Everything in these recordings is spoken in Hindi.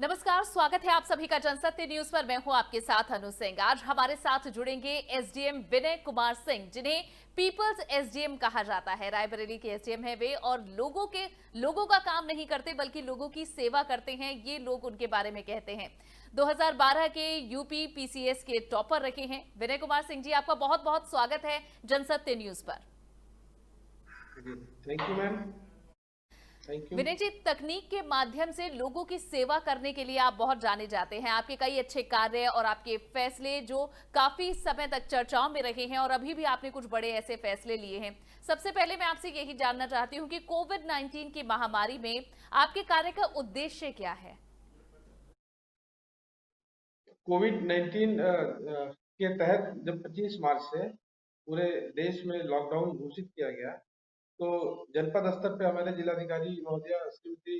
नमस्कार, स्वागत है आप सभी का जनसत्य न्यूज पर। मैं हूं आपके साथ अनु सिंह। आज हमारे साथ जुड़ेंगे एसडीएम विनय कुमार सिंह, जिन्हें पीपल्स एसडीएम कहा जाता है। रायबरेली के एसडीएम है वे और लोगों का काम नहीं करते बल्कि लोगों की सेवा करते हैं, ये लोग उनके बारे में कहते हैं। 2012 के यूपी पीसीएस के टॉपर रहे हैं विनय कुमार सिंह जी। आपका बहुत बहुत स्वागत है जनसत्य न्यूज पर। Thank you ma'am. Thank you. Vinay ji, तकनीक के माध्यम से लोगों की सेवा करने के लिए आप बहुत जाने जाते हैं। आपके कई अच्छे कार्य और आपके फैसले जो काफी समय तक चर्चाओं में रहे हैं और अभी भी आपने कुछ बड़े ऐसे फैसले लिए हैं। सबसे पहले मैं आपसे यही जानना चाहती हूं कि कोविड-19 की महामारी में आपके कार्य का उद्देश्य क्या है? कोविड-19 के तहत जब 25 मार्च से पूरे देश में लॉकडाउन घोषित किया गया, तो जनपद स्तर पे हमारे जिलाधिकारी महोदया श्रीमती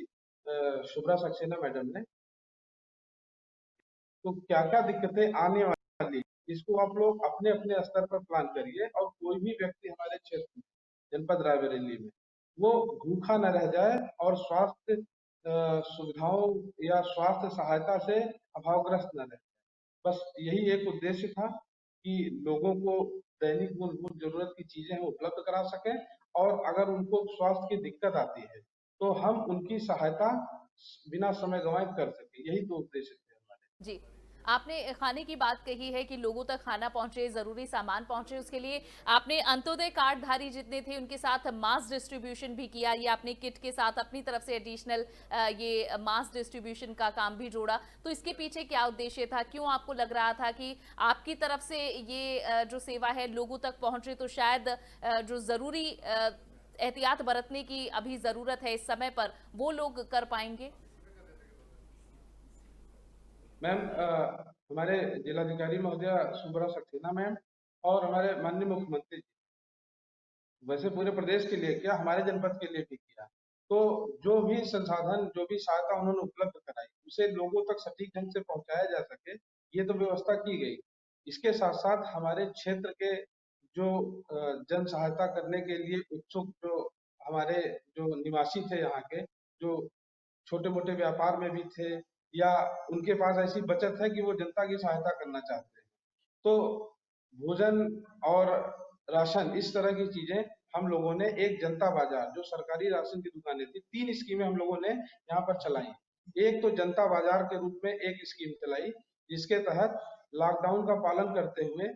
शुभ्रा सक्सेना मैडम ने तो क्या-क्या दिक्कतें आने वाली, इसको आप लोग अपने-अपने स्तर पर प्लान करिए और कोई भी व्यक्ति हमारे क्षेत्र में, जनपद रायबरेली में, वो भूखा न रह जाए और स्वास्थ्य सुविधाओं या स्वास्थ्य सहायता से अभावग्रस्त न रहे। बस यही एक उद्देश्य था कि लोगों को दैनिक मूलभूत जरूरत की चीजें हम उपलब्ध करा सकें और अगर उनको स्वास्थ्य की दिक्कत आती है तो हम उनकी सहायता बिना समय गंवाए कर सकें। यही तो उद्देश्य थे हमारे। जी, आपने खाने की बात कही है कि लोगों तक खाना पहुंचे, जरूरी सामान पहुंचे। उसके लिए आपने अंत्योदय कार्डधारी जितने थे उनके साथ मास डिस्ट्रीब्यूशन भी किया। ये आपने किट के साथ अपनी तरफ से एडिशनल ये मास डिस्ट्रीब्यूशन का काम भी जोड़ा। तो इसके पीछे क्या उद्देश्य था? क्यों आपको लग रहा था कि आपकी तरफ से ये जो सेवा है लोगों तक पहुंचे, तो शायद जो जरूरी एहतियात बरतने की अभी जरूरत है इस समय पर, वो लोग कर पाएंगे? मैम, हमारे जिलाधिकारी महोदया शुभ्रा सक्सेना मैम और हमारे माननीय मुख्यमंत्री जी, वैसे पूरे प्रदेश के लिए क्या, हमारे जनपद के लिए भी किया। तो जो भी संसाधन, जो भी सहायता उन्होंने उपलब्ध कराई, उसे लोगों तक सटीक ढंग से पहुंचाया जा सके, ये तो व्यवस्था की गई। इसके साथ साथ हमारे क्षेत्र के जो जन सहायता करने के लिए इच्छुक जो हमारे जो निवासी थे यहाँ के, जो छोटे मोटे व्यापार में भी थे या उनके पास ऐसी बचत है कि वो जनता की सहायता करना चाहते हैं, तो भोजन और राशन इस तरह की चीजें हम लोगों ने एक जनता बाजार, जो सरकारी राशन की दुकानें थी, 3 स्कीमें हम लोगों ने यहाँ पर चलाई। एक तो जनता बाजार के रूप में एक स्कीम चलाई, जिसके तहत लॉकडाउन का पालन करते हुए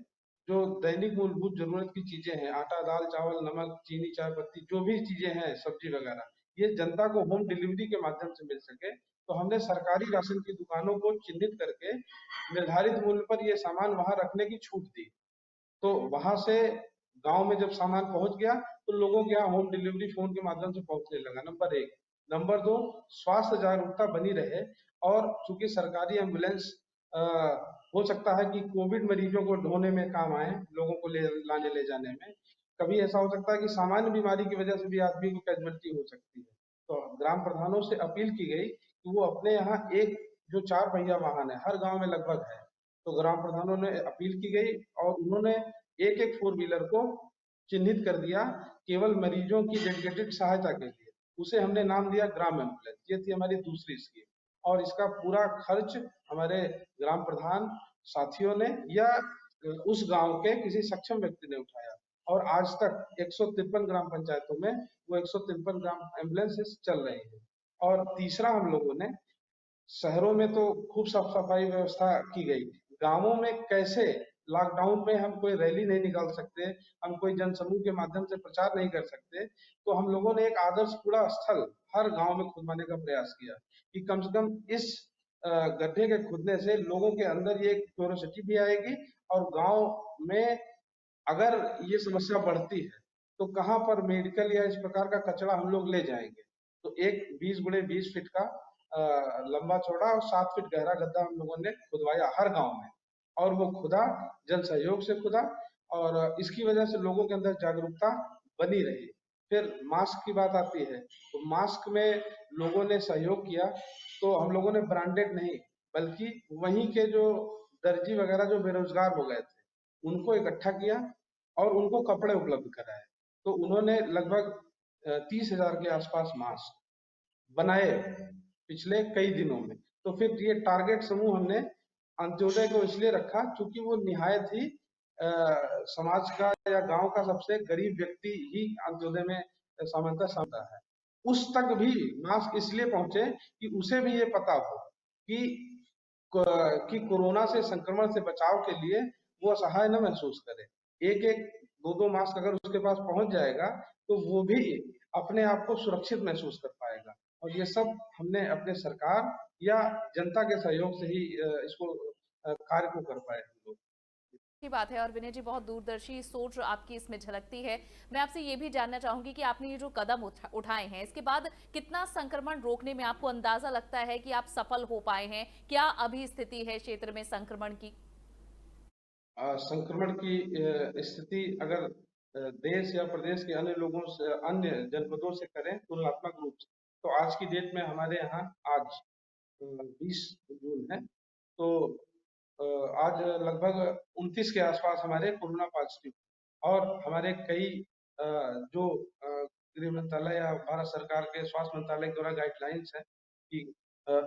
जो दैनिक मूलभूत जरूरत की चीजें हैं, आटा, दाल, चावल, नमक, चीनी, चाय पत्ती, जो भी चीजें हैं, सब्जी वगैरह, ये जनता को होम डिलीवरी के माध्यम से मिल सके। तो हमने सरकारी राशन की दुकानों को चिन्हित करके निर्धारित मूल्य पर ये सामान वहां रखने की छूट दी। तो वहां से गांव में जब सामान पहुंच गया तो लोगों के यहाँ होम डिलीवरी फोन के माध्यम से पहुंचने लगा। नंबर एक। नंबर दो, स्वास्थ्य जागरूकता बनी रहे और चूंकि सरकारी एम्बुलेंस हो सकता है कि कोविड मरीजों को ढोने में काम आए, लोगों को लाने ले जाने में। कभी ऐसा हो सकता है कि सामान्य बीमारी की वजह से भी आदमी को कैजुअलिटी हो सकती है। तो ग्राम प्रधानों से अपील की गई कि वो अपने यहाँ एक जो 4 पहिया वाहन है, हर गांव में लगभग है, तो ग्राम प्रधानों ने अपील की गई और उन्होंने एक एक फोर व्हीलर को चिन्हित कर दिया केवल मरीजों की डेडिकेटेड सहायता के लिए। उसे हमने नाम दिया ग्राम एम्बुलेंस। ये थी हमारी दूसरी स्कीम और इसका पूरा खर्च हमारे ग्राम प्रधान साथियों ने या उस गांव के किसी सक्षम व्यक्ति ने उठाया और आज तक 153 ग्राम पंचायतों में वो 153 ग्राम एम्बुलेंसेस चल रही है। और तीसरा, हम लोगों ने शहरों में तो खूब साफ सफाई व्यवस्था की गई। गांवों में कैसे लॉकडाउन में हम कोई रैली नहीं निकाल सकते, हम कोई जनसमूह के माध्यम से प्रचार नहीं कर सकते, तो हम लोगों ने एक आदर्श कूड़ा स्थल हर गांव में खुदवाने का प्रयास किया कि कम से कम इस गड्ढे के खुदने से लोगों के अंदर ये क्यूरोसिटी भी आएगी और गांव में अगर ये समस्या बढ़ती है तो कहाँ पर मेडिकल या इस प्रकार का कचरा हम लोग ले जाएंगे। तो एक 20 × 20 फीट का लंबा चौड़ा और 7 फीट गहरा गड्ढा हम लोगों ने खुदवाया हर गांव में और वो खुदा जन सहयोग से खुदा और इसकी वजह से लोगों के अंदर जागरूकता बनी रही। फिर मास्क की बात आती है तो मास्क में लोगों ने सहयोग किया, तो हम लोगों ने ब्रांडेड नहीं बल्कि वहीं के जो दर्जी वगैरह जो बेरोजगार हो गए थे उनको इकट्ठा किया और उनको कपड़े उपलब्ध कराए। तो उन्होंने लगभग 30,000 के आसपास मास्क बनाए पिछले कई दिनों में। तो फिर ये टारगेट समूह हमने अंत्योदय को इसलिए रखा क्योंकि वो निहायत ही समाज का या गांव का सबसे गरीब व्यक्ति ही अंत्योदय में सामान्यतः शामिल है। उस तक भी मास्क इसलिए पहुंचे कि उसे भी ये पता हो कि कोरोना से संक्रमण से बचाव के लिए वो असहाय न महसूस करे। एक एक दो दो मास्क अगर उसके पास पहुंच जाएगा तो वो भी अपने आप को सुरक्षित महसूस कर पाएगा। और ये सब हमने अपने सरकार या जनता के सहयोग से ही इसको कार्य को कर पाए हम लोग। की बात है। और विनय जी, बहुत दूरदर्शी सोच आपकी इसमें झलकती है। मैं आपसे ये भी जानना चाहूंगी कि आपने ये जो कदम उठाए हैं, इसके बाद कितना संक्रमण रोकने में आपको अंदाजा लगता है कि आप सफल हो पाए हैं? क्या अभी स्थिति है क्षेत्र में संक्रमण की? संक्रमण की स्थिति अगर देश या प्रदेश के अन्य लोगों से, अन्य जनपदों से करें तुलनात्मक रूप से, तो आज की डेट में हमारे यहाँ आज 20 जून है, तो आज लगभग 29 के आसपास हमारे कोरोना पॉजिटिव। और हमारे कई जो गृह मंत्रालय या भारत सरकार के स्वास्थ्य मंत्रालय द्वारा गाइडलाइंस है कि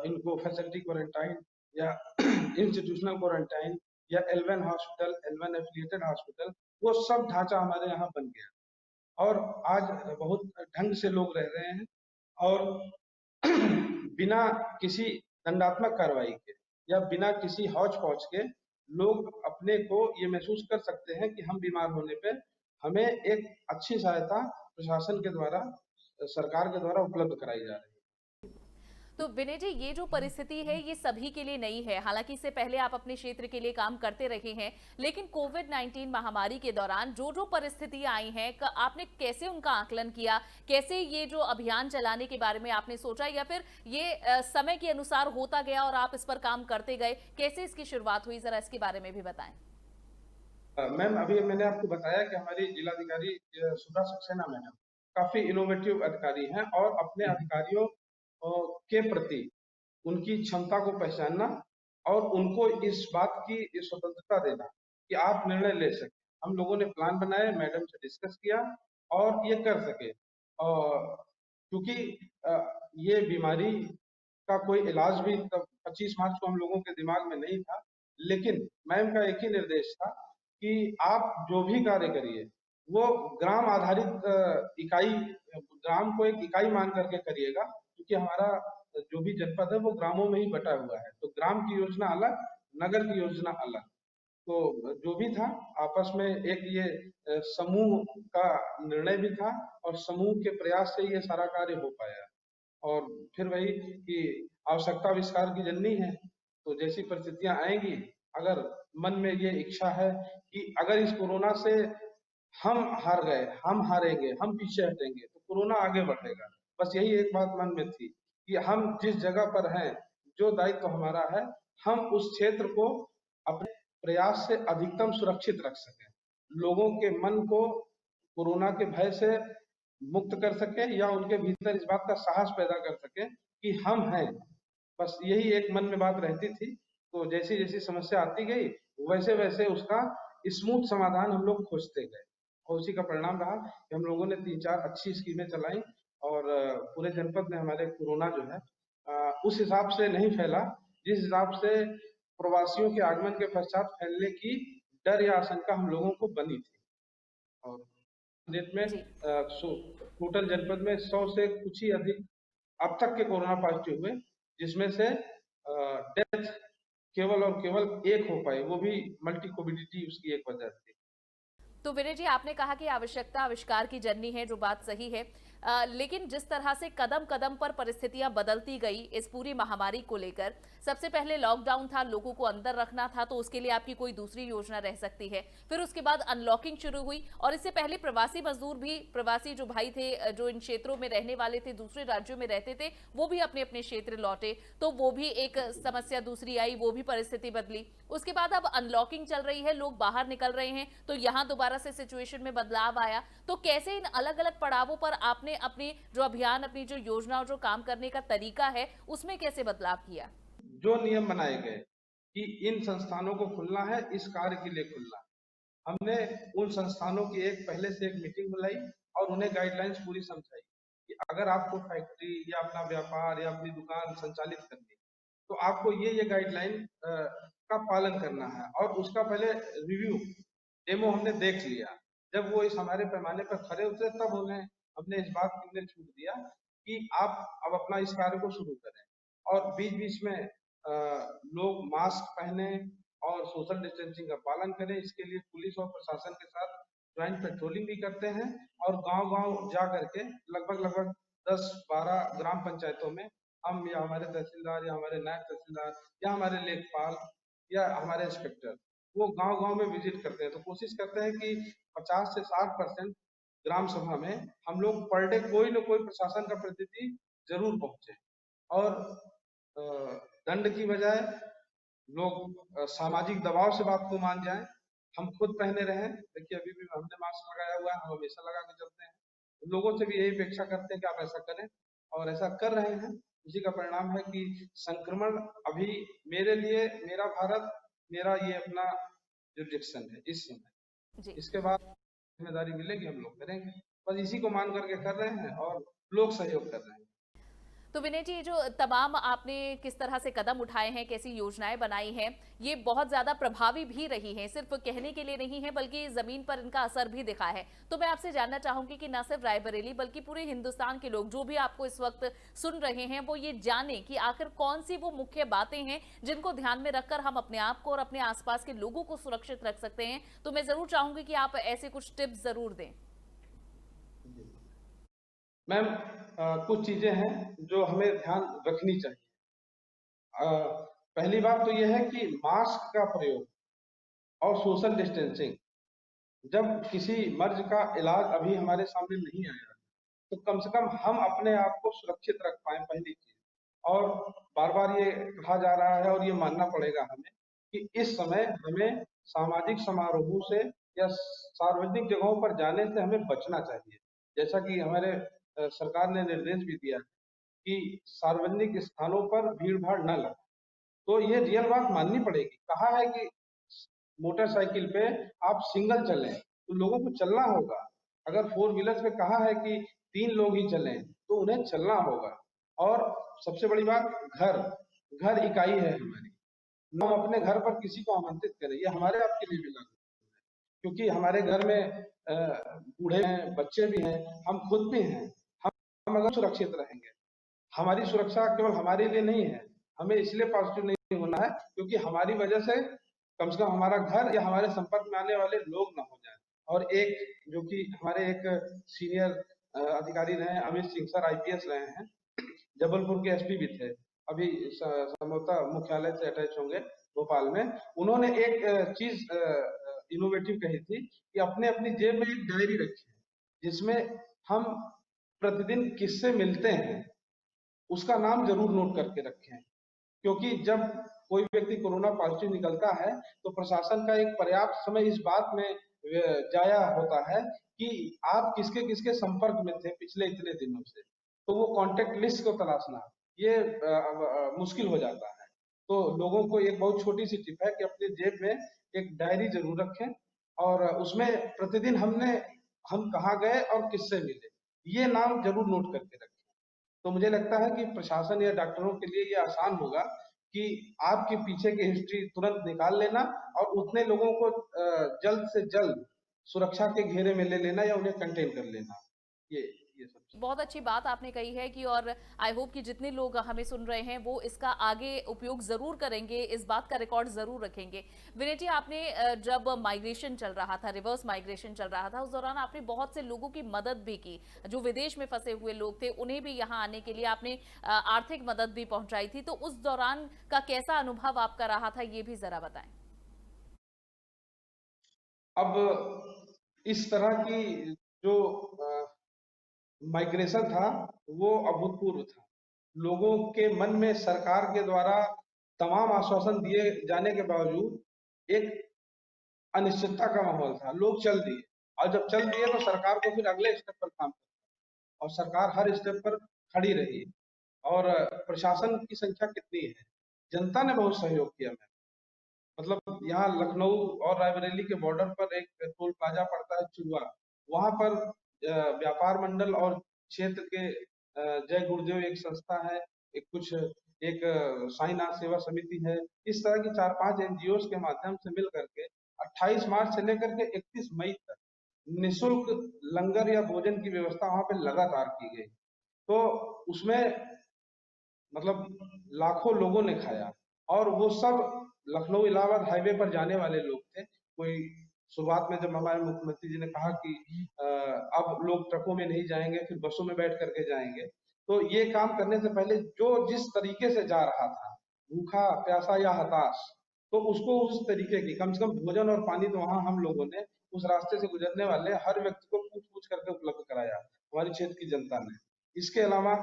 इनको फैसिलिटी क्वारंटाइन या इंस्टीट्यूशनल क्वारंटाइन या L1 hospital, L1 affiliated hospital, वो सब ढांचा हमारे यहाँ बन गया और आज बहुत ढंग से लोग रह रहे हैं। और बिना किसी दंडात्मक कार्रवाई के या बिना किसी हौच-पौच के लोग अपने को ये महसूस कर सकते हैं कि हम बीमार होने पे हमें एक अच्छी सहायता प्रशासन के द्वारा, सरकार के द्वारा उपलब्ध कराई जा रही है। तो विनय जी, ये जो परिस्थिति है ये सभी के लिए नई है। हालांकि इससे पहले आप अपने क्षेत्र के लिए काम करते रहे हैं, लेकिन कोविड-19 महामारी के दौरान जो जो परिस्थितियां आई हैं, आपने कैसे उनका आकलन किया? कैसे ये जो अभियान चलाने के बारे में आपने सोचा, या फिर ये समय के अनुसार होता गया और आप इस पर काम करते गए? कैसे इसकी शुरुआत हुई, जरा इसके बारे में भी बताएं। मैम, अभी मैंने आपको बताया कि हमारी जिलाधिकारी सुधा सक्सेना मैडम काफी इनोवेटिव अधिकारी हैं और अपने अधिकारियों के प्रति उनकी क्षमता को पहचानना और उनको इस बात की स्वतंत्रता देना कि आप निर्णय ले सके। हम लोगों ने प्लान बनाए, मैडम से डिस्कस किया और ये कर सके। क्योंकि ये बीमारी का कोई इलाज भी तब 25 मार्च को हम लोगों के दिमाग में नहीं था, लेकिन मैम का एक ही निर्देश था कि आप जो भी कार्य करिए वो ग्राम आधारित इकाई, ग्राम को एक इकाई मान करके करिएगा, क्योंकि हमारा जो भी जनपद है वो ग्रामों में ही बटा हुआ है। तो ग्राम की योजना अलग, नगर की योजना अलग। तो जो भी था आपस में एक ये समूह का निर्णय भी था और समूह के प्रयास से ये सारा कार्य हो पाया। और फिर वही कि आवश्यकता आविष्कार की जननी है, तो जैसी परिस्थितियां आएंगी, अगर मन में ये इच्छा है कि अगर इस कोरोना से हम हार गए, हम हारेंगे, हम पीछे हटेंगे, तो कोरोना आगे बढ़ेगा। बस यही एक बात मन में थी कि हम जिस जगह पर हैं, जो दायित्व हमारा है, हम उस क्षेत्र को अपने प्रयास से अधिकतम सुरक्षित रख सकें। लोगों के मन को कोरोना के भय से मुक्त कर सके या उनके भीतर इस बात का साहस पैदा कर सके कि हम हैं। बस यही एक मन में बात रहती थी। तो जैसी-जैसी समस्या आती गई, वैसे-वैसे उसका स्मूथ समाधान हम लोग खोजते गए और उसी का परिणाम रहा कि हम लोगों ने 3-4 अच्छी स्कीमें चलाई और पूरे जनपद में हमारे कोरोना जो है उस हिसाब से नहीं फैला, जिस हिसाब से प्रवासियों के आगमन के पश्चात फैलने की डर या आशंका हम लोगों को बनी थी। और डेट में जी। टोटल जनपद में 100 से कुछ ही अधिक अब तक के कोरोना पॉजिटिव हुए, जिसमें से डेथ केवल और केवल एक हो पाई, वो भी मल्टी कोमोrbidity उसकी एक वजह थी। तो विनय जी, आपने कहा कि आवश्यकता आविष्कार की जननी है, जो बात सही है। लेकिन जिस तरह से कदम कदम पर परिस्थितियां बदलती गई इस पूरी महामारी को लेकर, सबसे पहले लॉकडाउन था, लोगों को अंदर रखना था, तो उसके लिए आपकी कोई दूसरी योजना रह सकती है। फिर उसके बाद अनलॉकिंग शुरू हुई और इससे पहले प्रवासी मजदूर भी, प्रवासी जो भाई थे जो इन क्षेत्रों में रहने वाले थे, दूसरे राज्यों में रहते थे, वो भी अपने अपने क्षेत्र लौटे, तो वो भी एक समस्या दूसरी आई, वो भी परिस्थिति बदली। उसके बाद अब अनलॉकिंग चल रही है, लोग बाहर निकल रहे हैं, तो यहाँ दोबारा से सिचुएशन में बदलाव आया। तो कैसे इन अलग अलग पड़ावों पर आपने अपनी जो अभियान, अपनी जो योजना और जो काम करने का तरीका है, उसमें कैसे बदलाव किया? जो नियम बनाए गए कि इन संस्थानों को खुलना है, इस कार्य के लिए खुलना है, हमने उन संस्थानों की एक पहले से एक मीटिंग बुलाई और उन्हें गाइडलाइंस पूरी समझाई कि अगर आपको फैक्ट्री या अपना व्यापार या अपनी दुकान संचालित करनी है, तो आपको ये गाइडलाइन का पालन करना है, और उसका पहले रिव्यू डेमो हमने देख लिया। जब वो इस हमारे पैमाने पर खरे उतरे, तब उन्हें हमने इस बात के लिए छूट दिया कि आप अब अपना इस कार्य को शुरू करें। और बीच-बीच में लोग मास्क पहने और सोशल डिस्टेंसिंग का पालन करें। इसके लिए पुलिस और प्रशासन के साथ ज्वाइंट पेट्रोलिंग भी करते हैं, और गांव-गांव जा करके लगभग 10-12 ग्राम पंचायतों में हम या हमारे तहसीलदार या हमारे नायब तहसीलदार या हमारे लेखपाल या हमारे इंस्पेक्टर वो गांव-गांव में विजिट करते हैं। तो कोशिश करते हैं कि 50 से 60% ग्राम सभा में हम लोग पर डे कोई न कोई प्रशासन का प्रतिनिधि जरूर पहुंचे, और अ, दंड की बजाय लोग सामाजिक दबाव से बात को मान जाएं। हम खुद पहने रहें। देखिए, अभी भी हमने मास्क लगाया हुआ है, हम हमेशा लगा के चलते हैं। लोगों से भी यही अपेक्षा करते हैं कि आप ऐसा करें, और ऐसा कर रहे हैं। इसी का परिणाम है कि संक्रमण अभी मेरे लिए, मेरा भारत, मेरा ये अपना जो डिसीजन है इस समय, जी। इसके बाद जिम्मेदारी मिलेगी हम लोग करेंगे। बस इसी को मान करके कर रहे हैं, और लोग सहयोग कर रहे हैं। तो विनय जी, ये जो तमाम आपने किस तरह से कदम उठाए हैं, कैसी योजनाएं बनाई हैं, ये बहुत ज्यादा प्रभावी भी रही हैं। सिर्फ कहने के लिए नहीं है, बल्कि जमीन पर इनका असर भी दिखा है। तो मैं आपसे जानना चाहूंगी कि न सिर्फ रायबरेली बल्कि पूरे हिंदुस्तान के लोग जो भी आपको इस वक्त सुन रहे हैं, वो ये जाने कि आखिर कौन सी वो मुख्य बातें हैं जिनको ध्यान में रखकर हम अपने आप को और अपने आसपास के लोगों को सुरक्षित रख सकते हैं। तो मैं जरूर चाहूंगी कि आप ऐसे कुछ टिप्स जरूर दें। मैम, कुछ चीजें हैं जो हमें ध्यान रखनी चाहिए। अ, पहली बात तो यह है कि मास्क का प्रयोग और सोशल डिस्टेंसिंग। जब किसी मर्ज का इलाज अभी हमारे सामने नहीं आया, तो कम से कम हम अपने आप को सुरक्षित रख पाए, पहली चीज। और बार बार ये कहा जा रहा है, और ये मानना पड़ेगा हमें, कि इस समय हमें सामाजिक समारोहों से या सार्वजनिक जगहों पर जाने से हमें बचना चाहिए। जैसा कि हमारे सरकार ने निर्देश भी दिया है कि सार्वजनिक स्थानों पर भीड़ भाड़ न लगे। तो ये रियल बात माननी पड़ेगी। कहा है कि मोटरसाइकिल पे आप सिंगल चलें, तो लोगों को चलना होगा। अगर फोर व्हीलर पे कहा है कि 3 लोग ही चलें, तो उन्हें चलना होगा। और सबसे बड़ी बात, घर घर इकाई है हमारी। हम अपने घर पर किसी को आमंत्रित करें, ये हमारे आपके लिए भी लागू है। क्योंकि हमारे घर में बूढ़े हैं, बच्चे भी हैं, हम खुद भी हैं। हम अगर सुरक्षित रहेंगे, हमारी सुरक्षा केवल हमारे लिए नहीं है, हमें इसलिए पॉजिटिव नहीं होना है क्योंकि हमारी वजह से कम से कम हमारा घर या हमारे संपर्क में आने वाले लोग ना हो जाए। और एक जो कि हमारे एक सीनियर अधिकारी रहे हैं, अमित सिंह सर, आईपीएस रहे हैं, जबलपुर के एसपी भी थे, अभी संभवतः मुख्यालय से अटैच होंगे भोपाल में। उन्होंने एक चीज इनोवेटिव कही थी कि अपने अपनी जेब में एक डायरी रखी है, जिसमें हम प्रतिदिन किससे मिलते हैं उसका नाम जरूर नोट करके रखें। क्योंकि जब कोई व्यक्ति कोरोना पॉजिटिव निकलता है, तो प्रशासन का एक पर्याप्त समय इस बात में जाया होता है कि आप किसके किसके संपर्क में थे पिछले इतने दिनों से। तो वो कॉन्टेक्ट लिस्ट को तलाशना ये मुश्किल हो जाता है। तो लोगों को एक बहुत छोटी सी टिप है कि अपनी जेब में एक डायरी जरूर रखें, और उसमें प्रतिदिन हम कहाँ गए और किससे मिले, ये नाम जरूर नोट करके रखें। तो मुझे लगता है कि प्रशासन या डॉक्टरों के लिए ये आसान होगा कि आपके पीछे की हिस्ट्री तुरंत निकाल लेना, और उतने लोगों को जल्द से जल्द सुरक्षा के घेरे में ले लेना या उन्हें कंटेन कर लेना। ये सब चीज़। बहुत अच्छी बात आपने कही है कि और आई होप कि जितने लोग हमें सुन रहे हैं वो इसका आगे उपयोग जरूर करेंगे, इस बात का रिकॉर्ड जरूर रखेंगे। विनय जी, आपने जब माइग्रेशन चल रहा था, रिवर्स माइग्रेशन चल रहा था, उस दौरान आपने बहुत से लोगों की मदद भी की। जो विदेश में फंसे हुए लोग थे उन्हें भी यहाँ आने के लिए आपने आर्थिक मदद भी पहुंचाई थी। तो उस दौरान का कैसा अनुभव आपका रहा था, ये भी जरा बताएं। अब इस तरह की जो माइग्रेशन था, वो अभूतपूर्व था। लोगों के मन में सरकार के द्वारा तमाम आश्वासन दिए जाने के बावजूद एक अनिश्चितता का माहौल था। लोग चल दिए, और जब चल दिए तो सरकार को फिर अगले स्टेप पर काम करना, और सरकार हर स्टेप पर खड़ी रही। और प्रशासन की संख्या कितनी है, जनता ने बहुत सहयोग किया। मैं मतलब यहाँ लखनऊ और रायबरेली के बॉर्डर पर एक टोल प्लाजा पड़ता है चुरुआ, वहां पर व्यापार मंडल और क्षेत्र के जय गुरुदेव एक संस्था है, एक कुछ एक साईनाथ सेवा समिति है। इस तरह की 4-5 एनजीओज़ के माध्यम से मिल करके 28 मार्च से लेकर के 31 मई तक निःशुल्क लंगर या भोजन की व्यवस्था वहाँ पे लगातार की गई। तो उसमें मतलब लाखों लोगों ने खाया और वो सब लखनऊ इलाहाबाद हाईवे पर जाने वाले लोग थे। कोई शुरुआत में जब हमारे मुख्यमंत्री जी ने कहा कि अब लोग ट्रकों में नहीं जाएंगे, फिर बसों में बैठ करके जाएंगे, तो ये काम करने से पहले जो जिस तरीके से जा रहा था, भूखा प्यासा या हताश, तो उसको उस तरीके की कम से कम भोजन और पानी तो वहां हम लोगों ने उस रास्ते से गुजरने वाले हर व्यक्ति को पूछ पूछ करके उपलब्ध कराया, हमारी क्षेत्र की जनता ने। इसके अलावा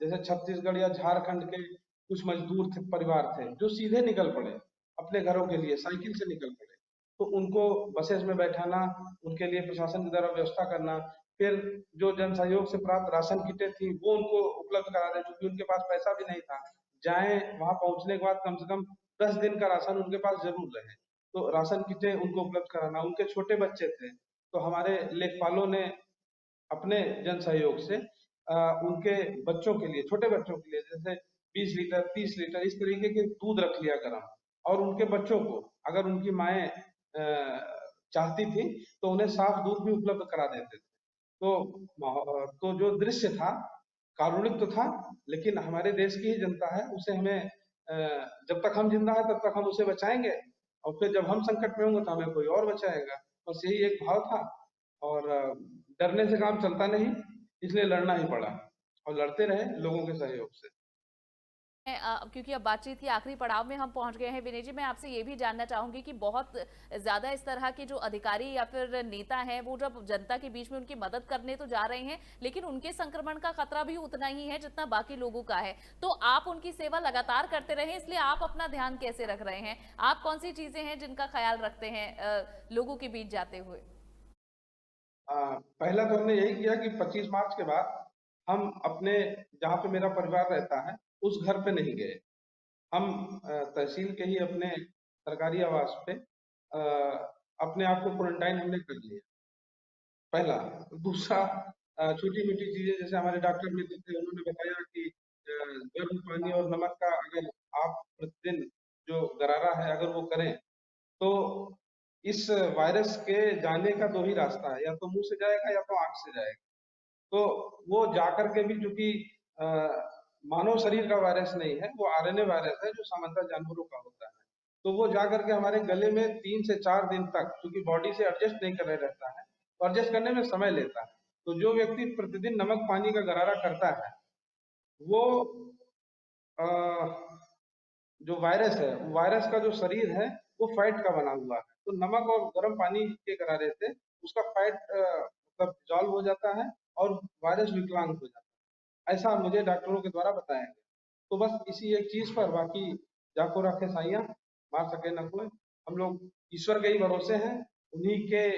जैसे छत्तीसगढ़ या झारखंड के कुछ मजदूर थे, परिवार थे जो सीधे निकल पड़े अपने घरों के लिए, साइकिल से निकल पड़े, तो उनको बसेस में बैठाना, उनके लिए प्रशासन के द्वारा व्यवस्था करना, फिर जो जन सहयोग से प्राप्त राशन किटें थी वो उनको उपलब्ध करा दें, क्योंकि उनके पास पैसा भी नहीं था। जाएं वहां पहुंचने के बाद कम से कम 10 दिन का राशन उनके पास जरूर रहे, तो राशन किटें उनको उपलब्ध कराना। उनके छोटे बच्चे थे तो हमारे लेखपालों ने अपने जन सहयोग से उनके बच्चों के लिए, छोटे बच्चों के लिए जैसे 20 लीटर 30 लीटर इस तरीके के दूध रख लिया गरम, और उनके बच्चों को अगर उनकी माएँ चाहती थी तो उन्हें साफ दूध भी उपलब्ध करा देते थे। तो जो दृश्य था कारुणिक तो था, लेकिन हमारे देश की ही जनता है, उसे हमें जब तक हम जिंदा है तब तक हम उसे बचाएंगे, और फिर जब हम संकट में होंगे तो हमें कोई और बचाएगा। बस यही एक भाव था। और डरने से काम चलता नहीं, इसलिए लड़ना ही पड़ा और लड़ते रहे लोगों के सहयोग से। क्योंकि अब बातचीत की आखिरी पड़ाव में हम पहुंच गए हैं विनय जी, मैं आपसे ये भी जानना चाहूंगी कि बहुत ज्यादा इस तरह के जो अधिकारी या फिर नेता हैं वो जब जनता के बीच में उनकी मदद करने तो जा रहे हैं, लेकिन उनके संक्रमण का खतरा भी उतना ही है जितना बाकी लोगों का है। तो आप उनकी सेवा लगातार करते रहे, इसलिए आप अपना ध्यान कैसे रख रहे हैं? आप कौन सी चीजें हैं जिनका ख्याल रखते हैं लोगों के बीच जाते हुए? पहला तो हमने यही किया कि 25 मार्च के बाद हम अपने जहाँ पे मेरा परिवार रहता है उस घर पे नहीं गए। हम तहसील के ही अपने सरकारी आवास पे अपने आप को क्वारंटाइन हमने कर लिया, पहला। दूसरा, छोटी-मोटी चीज़ें जैसे हमारे डॉक्टर मित्र थे उन्होंने बताया कि गर्म पानी और नमक का अगर आप प्रतिदिन जो गरारा है अगर वो करें, तो इस वायरस के जाने का 2 ही रास्ता है, या तो मुँह से जाएगा या तो आँख से जाएगा। तो वो जाकर के भी चूँकि अ, मानव शरीर का वायरस नहीं है, वो आरएनए वायरस है जो सामान्यतः जानवरों का होता है। तो वो जाकर के हमारे गले में 3 से 4 दिन तक, क्योंकि बॉडी से एडजस्ट नहीं कर रहता है, तो एडजस्ट करने में समय लेता है। तो जो व्यक्ति प्रतिदिन नमक पानी का गरारा करता है, वो अ, जो वायरस है, वायरस का जो शरीर है, वो फैट का बना हुआ है। तो नमक और गर्म पानी के गरारे से उसका फैट मतलब डिसॉल्व हो जाता है और वायरस विकलांग हो जाता है। ऐसा मुझे डॉक्टरों के द्वारा बताया गया। तो बस इसी एक चीज़ पर, बाकी जाको राखे साइयाँ, मार सके न कोई। हम लोग ईश्वर के ही भरोसे हैं, उन्हीं के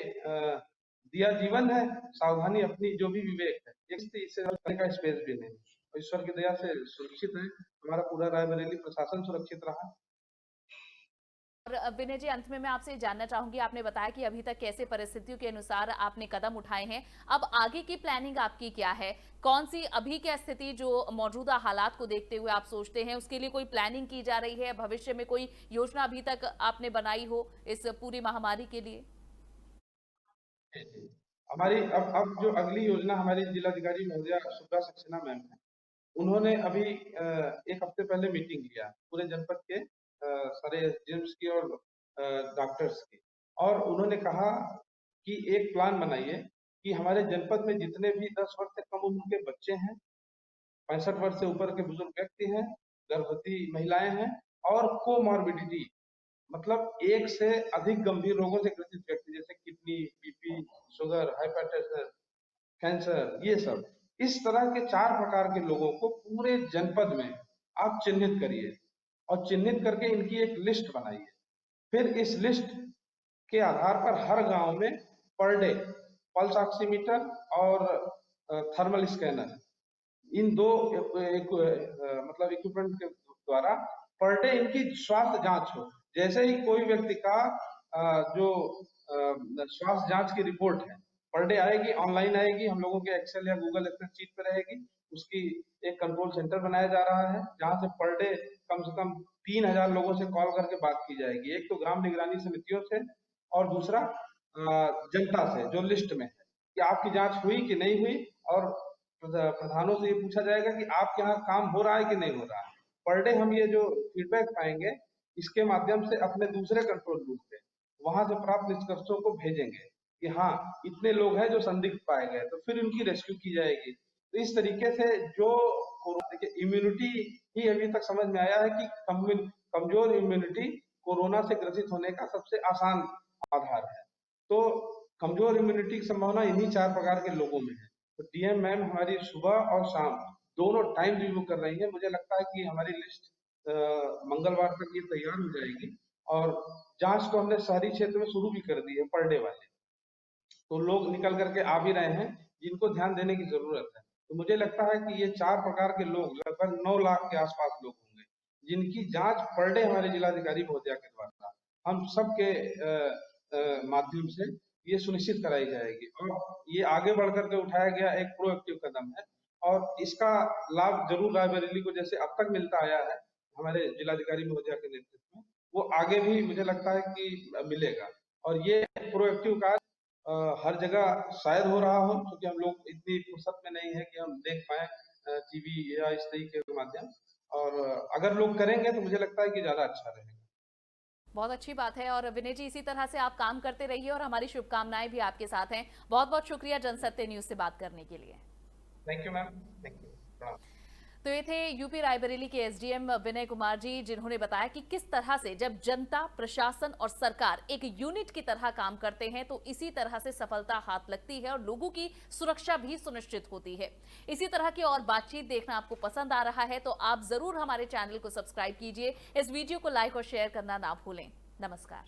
दिया जीवन है, सावधानी अपनी जो भी विवेक है, इससे ज़्यादा करने का स्पेस भी नहीं। और ईश्वर की दया से सुरक्षित है, हमारा पूरा रायबरेली प्रशासन सुरक्षित रहा। और विनय जी, अंत में मैं आपसे जानना चाहूंगी, आपने बताया कि अभी तक कैसे परिस्थितियों के अनुसार आपने कदम उठाए हैं, अब आगे की प्लानिंग आपकी क्या है? कौन सी अभी क्या स्थिति जो मौजूदा हालात को देखते हुए आप सोचते हैं, उसके लिए कोई प्लानिंग की जा रही है? भविष्य में कोई योजना अभी तक आपने बनाई हो इस पूरी महामारी के लिए? हमारी अब जो अगली योजना हमारी जिलाधिकारी महोदया सुब्रा सक्सेना मैम है, उन्होंने अभी 1 हफ्ते पहले मीटिंग लिया पूरे जनपद के सारे एसडीएम्स की और डॉक्टर्स की, और उन्होंने कहा कि एक प्लान बनाइए कि हमारे जनपद में जितने भी 10 वर्ष से कम उम्र के बच्चे हैं, 65 वर्ष से ऊपर के बुजुर्ग व्यक्ति हैं, गर्भवती महिलाएं हैं, और कोमॉर्बिडिटी मतलब एक से अधिक गंभीर रोगों से ग्रसित व्यक्ति जैसे kidney, BP, sugar, hypertension, cancer, ये सब, इस तरह के 4 प्रकार के लोगों को पूरे जनपद में आप चिन्हित करिए और चिन्हित करके इनकी एक लिस्ट बनाइए। फिर इस लिस्ट के आधार पर हर गांव में पर डे पल्स ऑक्सीमीटर और थर्मल स्कैनर, इन दो मतलब इक्विपमेंट के द्वारा पर डे इनकी स्वास्थ्य जांच हो। जैसे ही कोई व्यक्ति का जो स्वास्थ्य जांच की रिपोर्ट है पर डे आएगी, ऑनलाइन आएगी, हम लोगों के एक्सेल या गूगल स्प्रेडशीट पे रहेगी। उसकी एक कंट्रोल सेंटर बनाया जा रहा है जहां से पर डे कम से कम 3000 लोगों से कॉल करके बात की जाएगी। एक तो ग्राम निगरानी समितियों से और दूसरा जनता से जो लिस्ट में है कि आपकी जांच हुई कि नहीं हुई, और प्रधानों से ये पूछा जाएगा कि आपके यहाँ काम हो रहा है कि नहीं हो रहा है। पर डे हम ये जो फीडबैक पाएंगे इसके माध्यम से अपने दूसरे कंट्रोल रूम पे वहां से प्राप्त निष्कर्षों को भेजेंगे कि हाँ इतने लोग हैं जो संदिग्ध पाए गए, तो फिर उनकी रेस्क्यू की जाएगी। तो इस तरीके से जो देखिए इम्यूनिटी ही अभी तक समझ में आया है कि कमजोर इम्यूनिटी कोरोना से ग्रसित होने का सबसे आसान आधार है। तो कमजोर इम्यूनिटी की संभावना इन्हीं 4 प्रकार के लोगों में है। तो डीएम मैम हमारी सुबह और शाम दोनों टाइम रिव्यू कर रही है। मुझे लगता है कि हमारी लिस्ट मंगलवार तक ये तैयार हो जाएगी, और जांच तो हमने शहरी क्षेत्र में शुरू भी कर दी है पर डे वाले। तो लोग निकल करके आ भी रहे हैं जिनको ध्यान देने की जरूरत है। तो मुझे लगता है कि ये 4 प्रकार के लोग लगभग 9 लाख के आसपास लोग होंगे जिनकी जांच पर डे हमारे जिलाधिकारी महोदया के द्वारा हम सबके माध्यम से ये सुनिश्चित कराई जाएगी। और ये आगे बढ़ करके उठाया गया एक प्रोएक्टिव कदम है, और इसका लाभ जरूर रायबरेली को जैसे अब तक मिलता आया है हमारे जिलाधिकारी महोदया के नेतृत्व में, वो आगे भी मुझे लगता है कि मिलेगा। और ये प्रोएक्टिव कार्य हर जगह शायद हो रहा हो, क्योंकि हम लोग इतनी फुर्सत में नहीं है कि हम देख पाए टीवी या इस तरीके के माध्यम, और अगर लोग करेंगे तो मुझे लगता है कि ज्यादा अच्छा रहेगा। बहुत अच्छी बात है और विनय जी इसी तरह से आप काम करते रहिए और हमारी शुभकामनाएं भी आपके साथ हैं। बहुत बहुत शुक्रिया जनसत्य न्यूज से बात करने के लिए। Thank you ma'am, thank you. तो ये थे यूपी रायबरेली के एसडीएम विनय कुमार जी, जिन्होंने बताया कि किस तरह से जब जनता, प्रशासन और सरकार एक यूनिट की तरह काम करते हैं तो इसी तरह से सफलता हाथ लगती है और लोगों की सुरक्षा भी सुनिश्चित होती है। इसी तरह की और बातचीत देखना आपको पसंद आ रहा है तो आप जरूर हमारे चैनल को सब्सक्राइब कीजिए। इस वीडियो को लाइक और शेयर करना ना भूलें। नमस्कार।